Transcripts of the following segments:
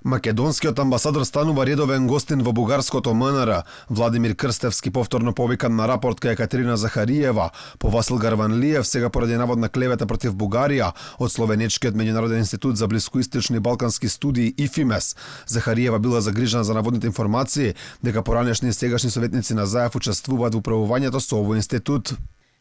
Македонскиот амбасадор станува редовен гостин во бугарското МНР. Владимир Крстевски повторно повикан на рапорт кај Екатерина Захариева по Васил Гарванлиев сега поради наводна клевета против Бугарија од Словенечкиот меѓународен институт за блискоисточни и балкански студии ИФИМЕС. Захариева била загрижена за наводните информации дека поранешни и сегашни советници на Заев учествуваат во управувањето со овој институт.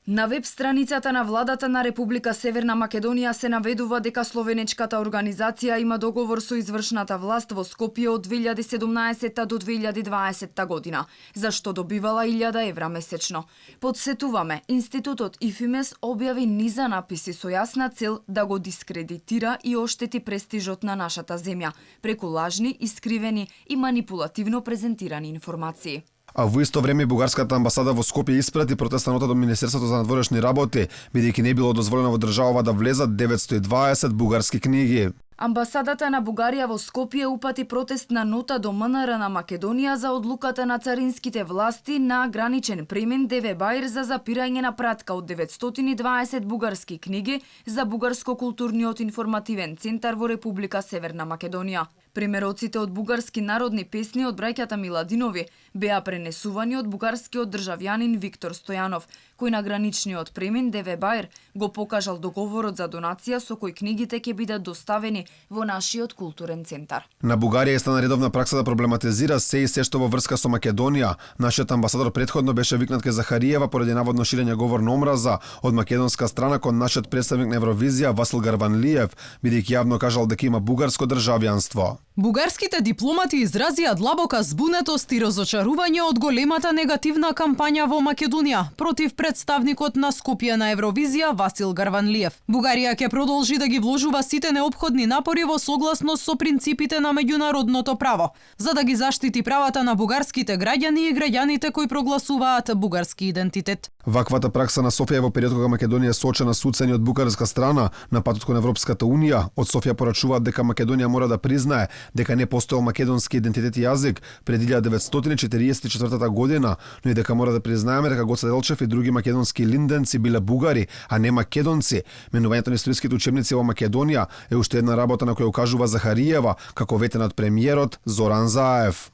На веб страницата на владата на Република Северна Македонија се наведува дека словенечката организација има договор со извршната власт во Скопје од 2017 до 2020 година, за што добивала 1000 евра месечно. Подсетуваме, институтот ИФИМЕС објави низа написи со јасна цел да го дискредитира и оштети престижот на нашата земја, преку лажни, искривени и манипулативно презентирани информации. А во исто време бугарската амбасада во Скопје испрати протестна нота до Министерството за надворешни работи, бидејќи не било дозволено во државава да влезат 920 бугарски книги. Амбасадата на Бугарија во Скопје упати протестна нота до МНР на Македонија за одлуката на царинските власти на граничен премен ДВ Баир за запирање на пратка од 920 бугарски книги за Бугарско-културниот информативен центар во Република Северна Македонија. Примероците од бугарски народни песни од браќата Миладинови беа пренесувани од бугарскиот државјанин Виктор Стојанов, кој на граничниот премен ДВ Баир го покажал договорот за донација со кој книгите ќе бидат доставени во нашиот културен центар. На Бугарија стана редовна пракса да проблематизира се и се што во врска со Македонија. Нашиот амбасадор претходно беше викнат кај Захариева поради наводно ширење говор на омраза од македонска страна кон нашиот представник на Евровизија Васил Гарванлиев, бидејќи јавно кажал дека има бугарско државјанство. Бугарските дипломати изразија длабока збунетост и разочарување од големата негативна кампања во Македонија против представникот на Скопје на Евровизија Васил Гарванлиев. Бугарија ќе продолжи да ги вложува сите неопходни напори во согласност со принципите на меѓународното право, за да ги заштити правата на бугарските граѓани и граѓаните кои прогласуваат бугарски идентитет. Ваквата пракса на Софија во период кога Македонија е соочена со уцени од бугарска страна на патот кон Европската унија, од Софија порачуваат дека Македонија мора да признае дека не постоел македонски идентитет и јазик пред 1944 година, но и дека мора да признаеме дека Гоце Делчев и други македонски линденци биле бугари, а не македонци. Менувањето на историските учебници во Македонија е уште една работа на која укажува Захариева, како ветен од премиерот Зоран Заев.